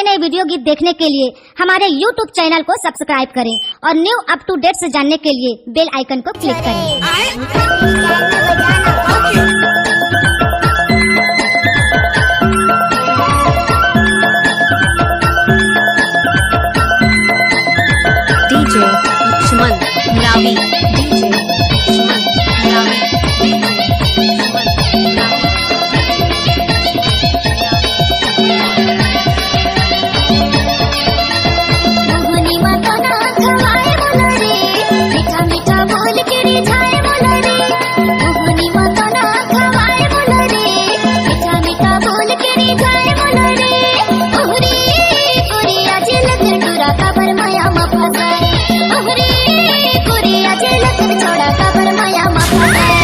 नए नए वीडियो गीत देखने के लिए हमारे YouTube चैनल को सब्सक्राइब करें और न्यू अप टू डेट से जानने के लिए बेल आइकन को क्लिक करें। DJ Lakshman Ravi, DJ Lakshman Ravi, DJ Lakshman Ravi. मोहनी माता ना खवाए बोला रे, मीठा मीठा बोल के रिझाए बोला रे। मोहनी माता ना खवाए बोला रे, मीठा मीठा बोल के रिझाए बोला रे। ओहरी कोरिया झलक टूरा काबर माया मा फसाए, ओहरी कोरिया झलक छोड़ा काबर माया मा फसाए।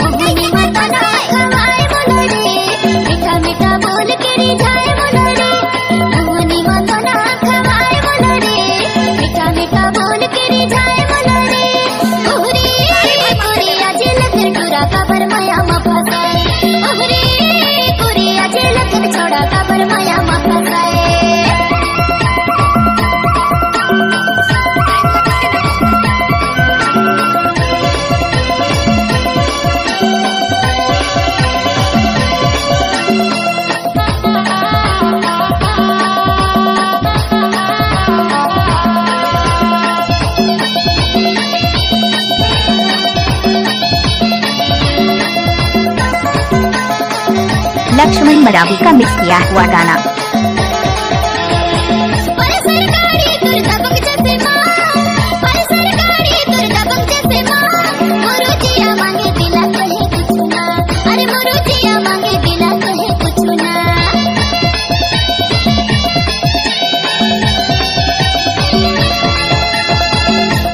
मोहनी माता ना खवाए बोला रे, मीठा मीठा बोल के रिझाए बोला रे। मोहनी माता ना खवाए बोला रे, मीठा मीठा बोल के रिझाए बोला रे। ओहरी कोरिया झलक टूरा काबर माया मा फसाए, ओहरी कोरिया झलक छोड़ा काबर माया मा फसाए। लक्ष्मण मरावी का मिक्स किया हुआ गाना। पर सरकारी दुर्गा बंग जैसे माँ, पर सरकारी दुर्गा बंग जैसे माँ। मुरुजिया मांगे दिला कहे कुछ ना, अरे मुरुजिया मांगे दिला कहे कुछ ना।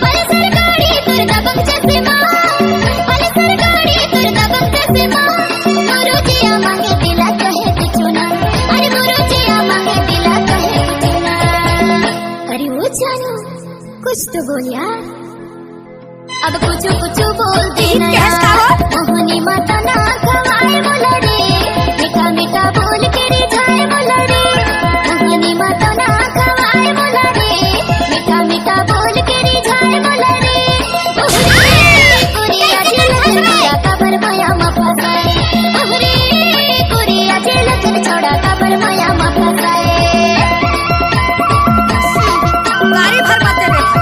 पर सरकारी दुर्गा बंग जैसे माँ, पर सरकारी दुर्गा बंग जैसे माँ। मुरुजिया मांगे दिला कहे कुछ ना, अरे मुरुजिया मांगे दिला कहे कुछ ना। अरे वो जानो कुछ तो बोल यार, अब कुछ कुछ बोल देना यार। मोहनी माता ना खवाए बोला रे, मीठा मीठा बोल के रिझाए बोला रे। मोहनी माता ना खवाए बोला रे, मीठा मीठा बोल के रिझाए बोला रे। ओहरी कोरिया झलक छोड़ा काबर माया मा फसाए, ओहरी कोरिया झलक छोड़ा काबर माया मा फसाए। गाड़ी भर बातें देखा।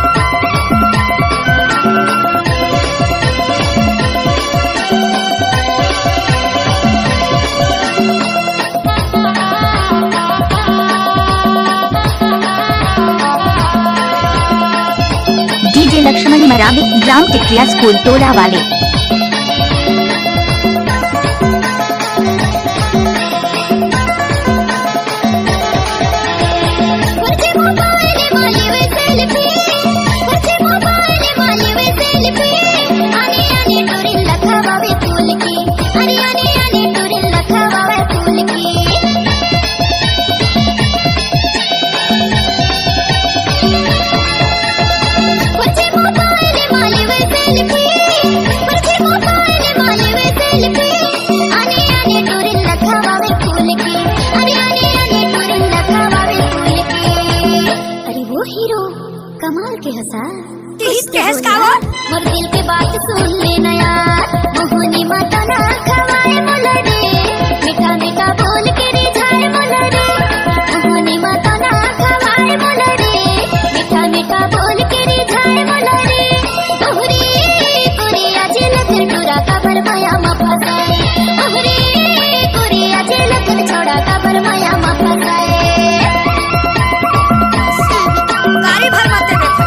DJ Lakshman Maravi, gram Tikaria school टोला वाले। मुझे मोबाइल वाली वे सेल्फी, मुझे मोबाइल वाली वे सेल्फी। आने आने टोरी लखवावे फूल की, अरे आने आने टोरी लखवावे फूल की। मुझे मोबाइल वाली वे सेल्फी, मुझे मोबाइल वाली वे सेल्फी। आने आने टोरी लखवावे फूल की, अरे आने आने टोरी लखवावे फूल की। अरे वो हीरो कमाल के हंसा मोर दिल के बात सुन लेना यार। मोहनी माता ना खवाए बोला रे, मीठा मीठा बोल के रिझाए बोला रे। मोहनी माता ना खवाए बोला रे, मीठा मीठा बोल के रिझाए बोला रे। ओहरी कोरिया झलक टूरा काबर माया मा फसाए, ओहरी कोरिया झलक छोड़ा काबर माया मा फसाए। गाड़ी भर बातें देखा।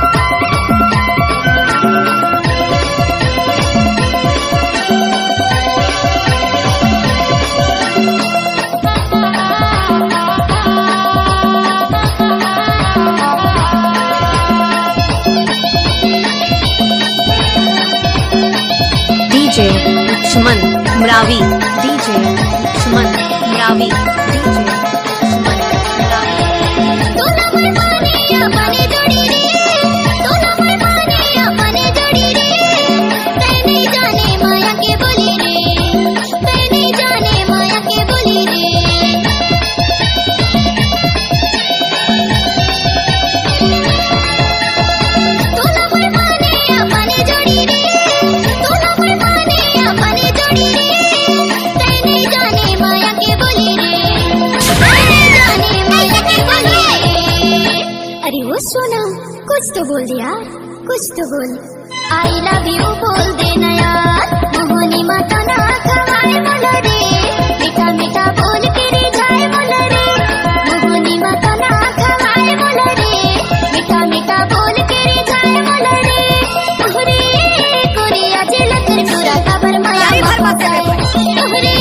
DJ Lakshman Ravi, DJ Lakshman Ravi, DJ Lakshman Ravi. तोला मरमाने अपने जोड़ी रे, तोला मरमाने अपने जोड़ी रे। तै नहीं जाने माया के बोली रे, तै नहीं जाने माया के बोली रे। कुछ तो बोल दे यार, कुछ तो बोल। आई लव यू बोल देना यार, मोहनी माता ना खवाए बोल रे, मीठा मीठा बोल के रिझाए बोल रे, मोहनी माता ना खवाए बोल रे, मीठा मीठा बोल के रिझाए बोल रे, तोहरे कोरिया जिलकर चूरा काबर माया माता है, तोहरे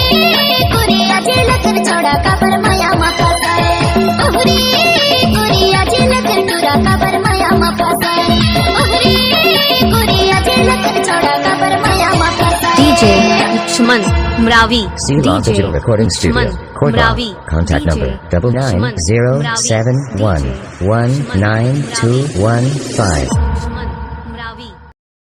कोरिया जिलकर चौड़ा काबर माया माता है, तोहरे कोरिया जिलकर चूरा काबर माया माता है, तोहरे कोरिया जिलकर चौड़ा काबर माया माता है। DJ Lakshman Mravi. C Log Digital Recording Studio. Cordoba. Contact number 9907119215.